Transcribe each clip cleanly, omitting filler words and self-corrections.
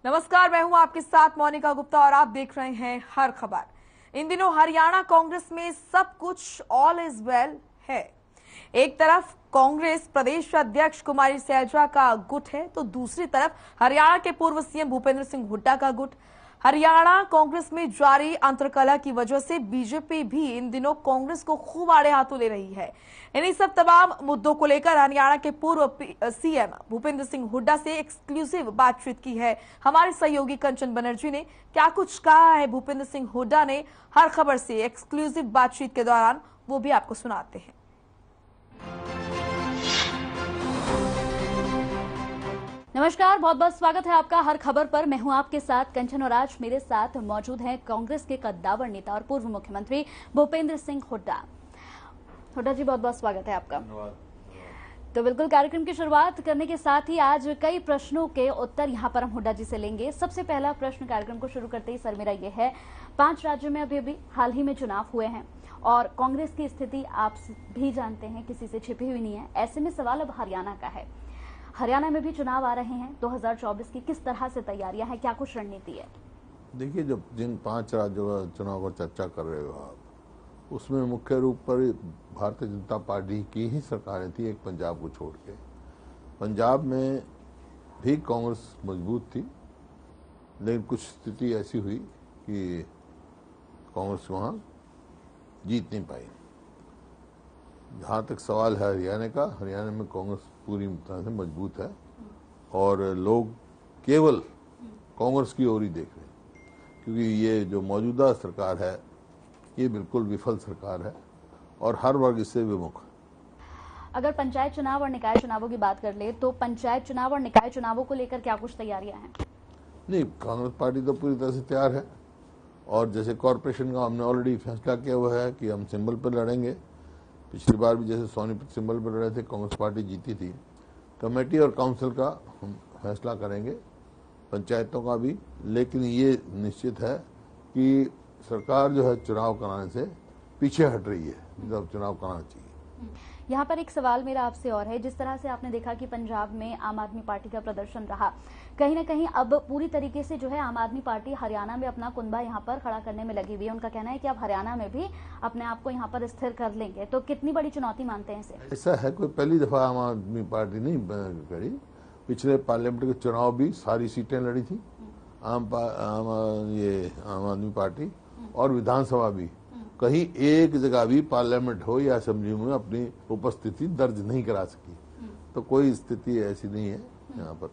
नमस्कार, मैं हूं आपके साथ मोनिका गुप्ता और आप देख रहे हैं हर खबर। इन दिनों हरियाणा कांग्रेस में सब कुछ ऑल इज वेल है। एक तरफ कांग्रेस प्रदेश अध्यक्ष कुमारी सैलजा का गुट है तो दूसरी तरफ हरियाणा के पूर्व सीएम भूपेंद्र सिंह हुड्डा का गुट। हरियाणा कांग्रेस में जारी अंतर्कलह की वजह से बीजेपी भी इन दिनों कांग्रेस को खूब आड़े हाथों ले रही है। इन्हीं सब तमाम मुद्दों को लेकर हरियाणा के पूर्व सीएम भूपेंद्र सिंह हुड्डा से एक्सक्लूसिव बातचीत की है हमारे सहयोगी कंचन बनर्जी ने। क्या कुछ कहा है भूपेंद्र सिंह हुड्डा ने हर खबर से एक्सक्लूसिव बातचीत के दौरान, वो भी आपको सुनाते हैं। नमस्कार, बहुत बहुत स्वागत है आपका हर खबर पर। मैं हूं आपके साथ कंचन और आज मेरे साथ मौजूद हैं कांग्रेस के कद्दावर नेता और पूर्व मुख्यमंत्री भूपेंद्र सिंह हुड्डा। हुड्डा जी, बहुत बहुत स्वागत है आपका। तो बिल्कुल कार्यक्रम की शुरुआत करने के साथ ही आज कई प्रश्नों के उत्तर यहां पर हम हुड्डा जी से लेंगे। सबसे पहला प्रश्न कार्यक्रम को शुरू करते ही सर मेरा ये है, 5 राज्यों में अभी हाल ही में चुनाव हुए हैं और कांग्रेस की स्थिति आप भी जानते हैं किसी से छिपी हुई नहीं है। ऐसे में सवाल अब हरियाणा का है। हरियाणा में भी चुनाव आ रहे हैं 2024 की, किस तरह से तैयारियां हैं, क्या कुछ रणनीति है? देखिए, जब जिन 5 राज्यों का चुनाव पर चर्चा कर रहे हो आप, उसमें मुख्य रूप पर भारतीय जनता पार्टी की ही सरकारें थी, एक पंजाब को छोड़ के। पंजाब में भी कांग्रेस मजबूत थी, लेकिन कुछ स्थिति ऐसी हुई कि कांग्रेस वहां जीत नहीं पाई। जहाँ तक सवाल है हरियाणा का, हरियाणा में कांग्रेस पूरी तरह से मजबूत है और लोग केवल कांग्रेस की ओर ही देख रहे हैं, क्योंकि ये जो मौजूदा सरकार है ये बिल्कुल विफल सरकार है और हर वर्ग इससे विमुख है। अगर पंचायत चुनाव और निकाय चुनावों की बात कर ले तो पंचायत चुनाव और निकाय चुनावों को लेकर क्या कुछ तैयारियां हैं? नहीं, कांग्रेस पार्टी तो पूरी तरह से तैयार है और जैसे कॉरपोरेशन का हमने ऑलरेडी फैसला किया हुआ है कि हम सिंबल पर लड़ेंगे। पिछली बार भी जैसे सोनीपत सिंबल पर लड़े थे, कांग्रेस पार्टी जीती थी। कमेटी और काउंसिल का हम फैसला करेंगे, पंचायतों का भी, लेकिन ये निश्चित है कि सरकार जो है चुनाव कराने से पीछे हट रही है जब चुनाव कराना चाहिए। यहाँ पर एक सवाल मेरा आपसे और है, जिस तरह से आपने देखा कि पंजाब में आम आदमी पार्टी का प्रदर्शन रहा, कहीं ना कहीं अब पूरी तरीके से जो है आम आदमी पार्टी हरियाणा में अपना कुनबा यहाँ पर खड़ा करने में लगी हुई है। उनका कहना है कि अब हरियाणा में भी अपने आप को यहाँ पर स्थिर कर लेंगे। तो कितनी बड़ी चुनौती मानते हैं इसे? ऐसा है, कोई पहली दफा आम आदमी पार्टी नहीं करी। पिछले पार्लियामेंट के चुनाव भी सारी सीटें लड़ी थी आम आदमी पार्टी, और विधानसभा भी। कहीं एक जगह भी पार्लियामेंट हो या असेंबली में अपनी उपस्थिति दर्ज नहीं करा सकी। तो कोई स्थिति ऐसी नहीं है यहाँ पर,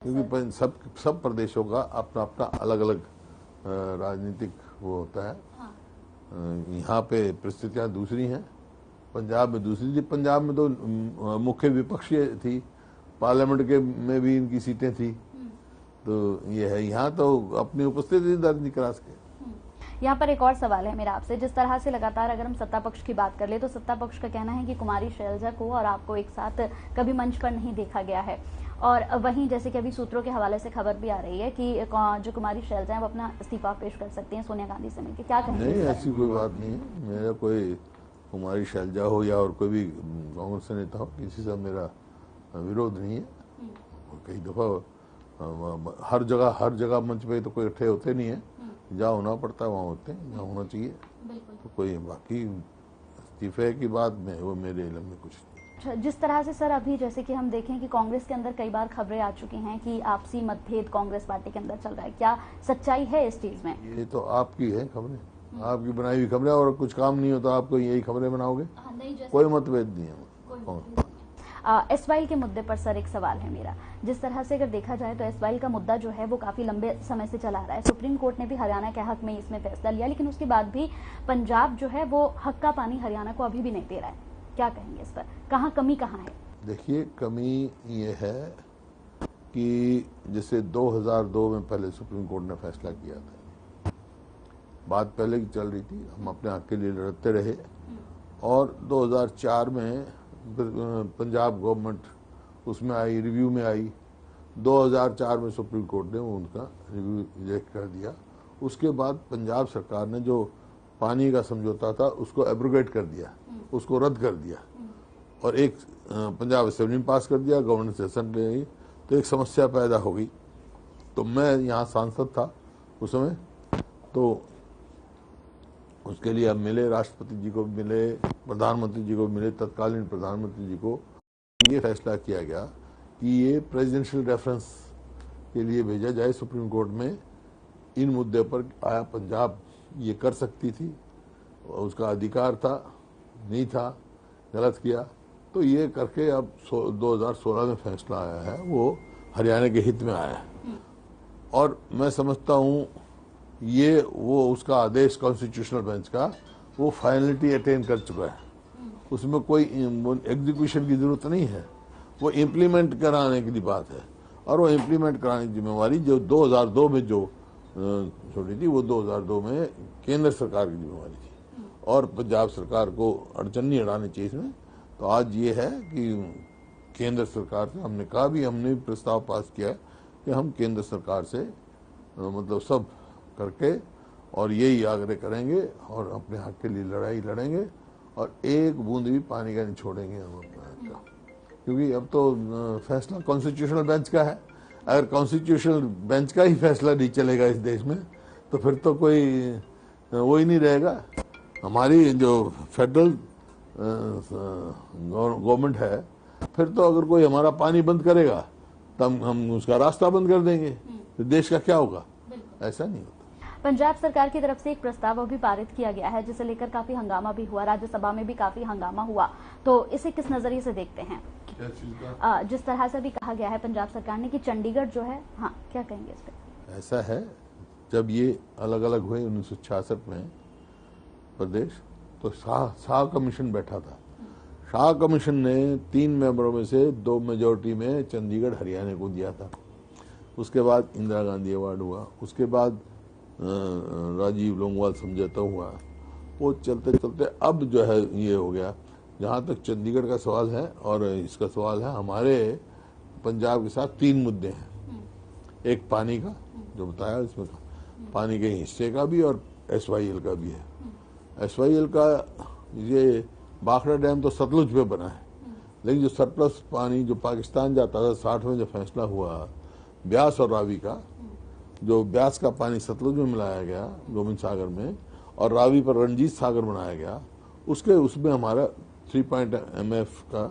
क्योंकि सब प्रदेशों का अपना अपना अलग अलग राजनीतिक वो होता है। यहाँ पे परिस्थितियाँ दूसरी हैं, पंजाब में दूसरी थी। पंजाब में तो मुख्य विपक्षी थी, पार्लियामेंट के में भी इनकी सीटें थी। तो ये है, यहाँ तो अपनी उपस्थिति दर्ज नहीं करा सके। यहाँ पर एक और सवाल है मेरा आपसे, जिस तरह से लगातार अगर हम सत्ता पक्ष की बात कर ले तो सत्ता पक्ष का कहना है कि कुमारी सैलजा को और आपको एक साथ कभी मंच पर नहीं देखा गया है, और वहीं जैसे कि अभी सूत्रों के हवाले से खबर भी आ रही है कि जो कुमारी सैलजा है वो अपना इस्तीफा पेश कर सकती हैं सोनिया गांधी से मिलकर। क्या कहेंगे? नहीं, ऐसी कोई बात नहीं है। मेरा कोई कुमारी सैलजा हो या और कोई भी कांग्रेस नेता हो, किसी से मेरा विरोध नहीं है। कई दफा हर जगह मंच पे तो कोई इकट्ठे होते नहीं है, जहाँ होना पड़ता है वहाँ होते हैं, जहाँ होना चाहिए। तो कोई बाकी इस्तीफे की बात में वो मेरे इल्म में कुछ नहीं। जिस तरह से सर अभी जैसे कि हम देखें कि कांग्रेस के अंदर कई बार खबरें आ चुकी हैं कि आपसी मतभेद कांग्रेस पार्टी के अंदर चल रहा है, क्या सच्चाई है इस चीज में? ये तो आपकी है खबरें, आपकी बनाई हुई खबरें, और कुछ काम नहीं हो तो आपको यही खबरें बनाओगे। कोई मतभेद नहीं है। एसवाइल के मुद्दे पर सर एक सवाल है मेरा। जिस तरह से अगर देखा जाए तो एसवाइल का मुद्दा जो है वो काफी लंबे समय से चला आ रहा है। सुप्रीम कोर्ट ने भी हरियाणा के हक में इसमें फैसला लिया, लेकिन उसके बाद भी पंजाब जो है वो हक का पानी हरियाणा को अभी भी नहीं दे रहा है। क्या कहेंगे इस पर, कहाँ कमी कहाँ है? देखिए, कमी ये है कि जैसे 2002 में पहले सुप्रीम कोर्ट ने फैसला किया था, बात पहले की चल रही थी, हम अपने हक के लिए लड़ते रहे, और 2004 में पंजाब गवर्नमेंट उसमें आई, रिव्यू में आई। 2004 में सुप्रीम कोर्ट ने उनका रिव्यू रिजेक्ट कर दिया। उसके बाद पंजाब सरकार ने जो पानी का समझौता था उसको एब्रोगेट कर दिया, उसको रद्द कर दिया, और एक पंजाब असेंबली में पास कर दिया, गवर्नर सेशन में आई। तो एक समस्या पैदा हो गई तो मैं यहाँ सांसद था उस समय, तो उसके लिए अब मिले, राष्ट्रपति जी को मिले, प्रधानमंत्री जी को मिले, तत्कालीन प्रधानमंत्री जी को ये फैसला किया गया कि ये प्रेसिडेंशियल रेफरेंस के लिए भेजा जाए सुप्रीम कोर्ट में। इन मुद्दे पर आया पंजाब ये कर सकती थी, उसका अधिकार था, नहीं था, गलत किया, तो ये करके अब 2016 में फैसला आया है, वो हरियाणा के हित में आया है। और मैं समझता हूँ ये वो उसका आदेश कॉन्स्टिट्यूशनल बेंच का वो फाइनलिटी अटेन कर चुका है, उसमें कोई एग्जीक्यूशन की जरूरत नहीं है, वो इम्प्लीमेंट कराने की बात है। और वो इम्प्लीमेंट कराने की जिम्मेवारी जो 2002 में जो छोड़ी थी, वो 2002 में केंद्र सरकार की जिम्मेवारी थी और पंजाब सरकार को अड़चन नहीं अड़ानी चाहिए इसमें। तो आज ये है कि केंद्र सरकार से हमने कहा भी, हमने भी प्रस्ताव पास किया कि हम केंद्र सरकार से मतलब सब करके और यही आग्रह करेंगे और अपने हक के लिए लड़ाई लड़ेंगे और एक बूंद भी पानी का नहीं छोड़ेंगे हम अपना का। क्योंकि अब तो फैसला कॉन्स्टिट्यूशनल बेंच का है, अगर कॉन्स्टिट्यूशनल बेंच का ही फैसला नहीं चलेगा इस देश में तो फिर तो कोई वो ही नहीं रहेगा। हमारी जो फेडरल गवर्नमेंट है, फिर तो अगर कोई हमारा पानी बंद करेगा तब हम उसका रास्ता बंद कर देंगे, तो देश का क्या होगा? ऐसा नहीं होता। पंजाब सरकार की तरफ से एक प्रस्ताव अभी पारित किया गया है जिसे लेकर काफी हंगामा भी हुआ, राज्यसभा में भी काफी हंगामा हुआ, तो इसे किस नजरिए से देखते हैं? जिस तरह से भी कहा गया है पंजाब सरकार ने कि चंडीगढ़ जो है, हाँ क्या कहेंगे इस पे? ऐसा है, जब ये अलग अलग हुए 1966 में प्रदेश, तो शाह कमीशन बैठा था। शाह कमीशन ने 3 मेंबरों में से 2 मेजोरिटी में चंडीगढ़ हरियाणा को दिया था। उसके बाद इंदिरा गांधी अवार्ड हुआ, उसके बाद राजीव लोंगोवाल समझौता हुआ, वो चलते चलते अब जो है ये हो गया। जहाँ तक चंडीगढ़ का सवाल है और इसका सवाल है, हमारे पंजाब के साथ 3 मुद्दे हैं। एक पानी का जो बताया, इसमें पानी के हिस्से का भी और SYL का भी है। SYL का ये बाखड़ा डैम तो सतलुज पे बना है, लेकिन जो सरप्लस पानी जो पाकिस्तान जाता था 60 में जो फैसला हुआ ब्यास और रावी का, जो ब्यास का पानी सतलुज में मिलाया गया गोविंद सागर में और रावी पर रंजीत सागर बनाया गया, उसमें हमारा 3 MF का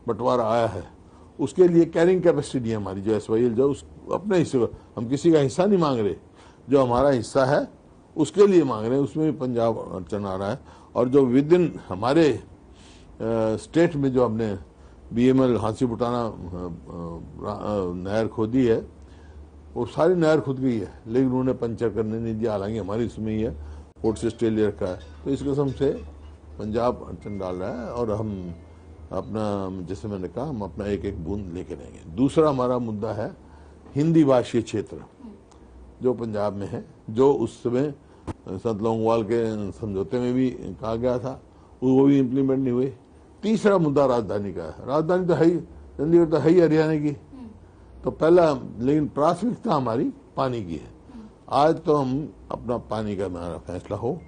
बंटवारा आया है। उसके लिए कैरिंग कैपेसिटी है हमारी जो SYL, जो अपने हिस्से, हम किसी का हिस्सा नहीं मांग रहे, जो हमारा हिस्सा है उसके लिए मांग रहे हैं, उसमें भी पंजाब अड़चन आ रहा है। और जो विद इन हमारे स्टेट में जो हमने BML हांसी बुटाना नहर खोदी है, वो सारी नहर खुद गई है, लेकिन उन्होंने पंचर करने नहीं दिया, हालांकि हमारी इसमें ही है, पोर्ट से ऑस्ट्रेलिया रखा है। तो इस किस्म से पंजाब अड़चन डाल रहा है और हम अपना, जैसे मैंने कहा, हम अपना एक एक बूंद लेके रहेंगे। दूसरा हमारा मुद्दा है हिंदी भाषी क्षेत्र जो पंजाब में है, जो उस समय संत लोंगोवाल के समझौते में भी कहा गया था, वो भी इम्प्लीमेंट नहीं हुए। तीसरा मुद्दा राजधानी का है। राजधानी तो है ही, चंडीगढ़ तो है ही हरियाणा की, तो पहला, लेकिन प्राथमिकता हमारी पानी की है। आज तो हम अपना पानी का हमारा फैसला हो,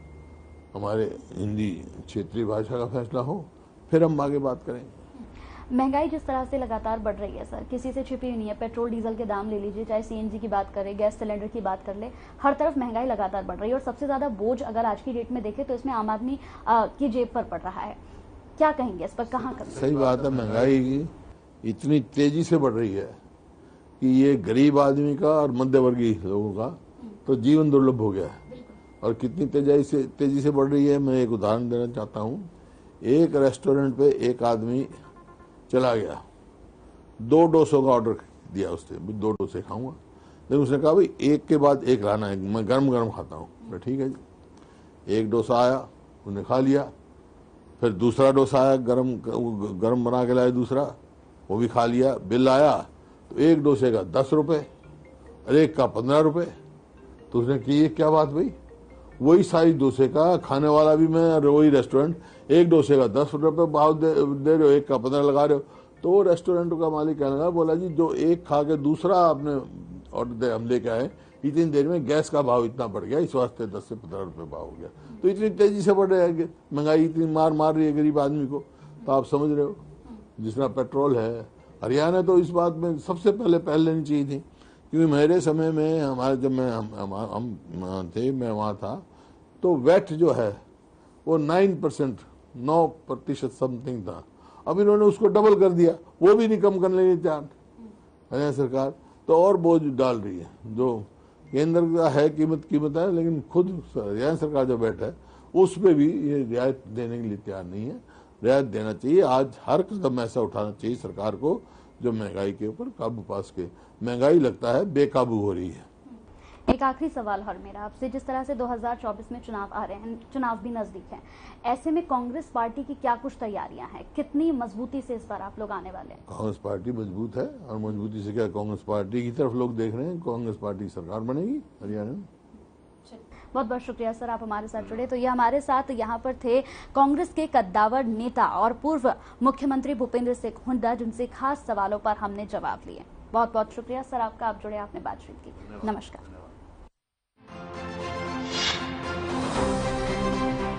हमारे हिंदी क्षेत्रीय भाषा का फैसला हो, फिर हम आगे बात करेंगे। महंगाई जिस तरह से लगातार बढ़ रही है सर, किसी से छिपी नहीं है। पेट्रोल डीजल के दाम ले लीजिए, चाहे CNG की बात करें, गैस सिलेंडर की बात कर ले, हर तरफ महंगाई लगातार बढ़ रही है और सबसे ज्यादा बोझ अगर आज की डेट में देखें तो इसमें आम आदमी की जेब पर पड़ रहा है। क्या कहेंगे इस पर, कहाँ कर? सही बात है, महंगाई इतनी तेजी से बढ़ रही है कि ये गरीब आदमी का और मध्यवर्गीय लोगों का तो जीवन दुर्लभ हो गया है। और कितनी तेजी से बढ़ रही है, मैं एक उदाहरण देना चाहता हूँ। एक रेस्टोरेंट पे एक आदमी चला गया, 2 डोसों का ऑर्डर दिया उसने, 2 डोसे खाऊंगा, लेकिन उसने कहा भाई एक के बाद एक लाना है, मैं गरम गरम खाता हूँ। ठीक है जी, 1 डोसा आया, उसने खा लिया, फिर दूसरा डोसा आया, गरम बना के लाया दूसरा, वो भी खा लिया। बिल आया तो 1 डोसे का 10 रुपए और 1 का 15 रुपए। तो उसने की ये क्या बात भाई, वही साइज डोसे का खाने वाला भी मैं, वही रेस्टोरेंट, 1 डोसे का 10 रुपए भाव दे रहे हो, 1 का 15 लगा रहे हो। तो वो रेस्टोरेंट का मालिक कहने लगा, बोला जी जो एक खा के दूसरा आपने ऑर्डर हम लेके आए, इतनी देर में गैस का भाव इतना बढ़ गया, इस वास्ते 10 से 15 रुपए भाव हो गया। तो इतनी तेजी से बढ़ रहा है, महंगाई इतनी मार रही है गरीब आदमी को, तो आप समझ रहे हो। जितना पेट्रोल है, हरियाणा तो इस बात में सबसे पहले लेनी चाहिए थी, क्योंकि मेरे समय में हमारे जब हम थे, मैं वहाँ था, तो वैट जो है वो 9% समथिंग था। अब इन्होंने उसको डबल कर दिया, वो भी नहीं कम करने के तैयार हरियाणा सरकार, तो और बोझ डाल रही है। जो केंद्र का है कीमत है, लेकिन खुद हरियाणा सरकार जो वैट है उस पर भी ये रियायत देने के लिए तैयार नहीं है। रियायत देना चाहिए। आज हर कदम ऐसा उठाना चाहिए सरकार को जो महंगाई के ऊपर काबू पास के। महंगाई लगता है बेकाबू हो रही है। एक आखिरी सवाल और मेरा आपसे, जिस तरह से 2024 में चुनाव आ रहे हैं, चुनाव भी नजदीक हैं, ऐसे में कांग्रेस पार्टी की क्या कुछ तैयारियां हैं? कितनी मजबूती से इस बार आप लोग आने वाले हैं? कांग्रेस पार्टी मजबूत है, और मजबूती से क्या, कांग्रेस पार्टी की तरफ लोग देख रहे हैं। कांग्रेस पार्टी सरकार बनेगी हरियाणा में। बहुत बहुत शुक्रिया सर, आप हमारे साथ जुड़े। तो ये हमारे साथ यहाँ पर थे कांग्रेस के कद्दावर नेता और पूर्व मुख्यमंत्री भूपेंद्र सिंह हुड्डा, जिनसे खास सवालों पर हमने जवाब लिए। बहुत बहुत शुक्रिया सर आपका, आप जुड़े, आपने बातचीत की। नमस्कार।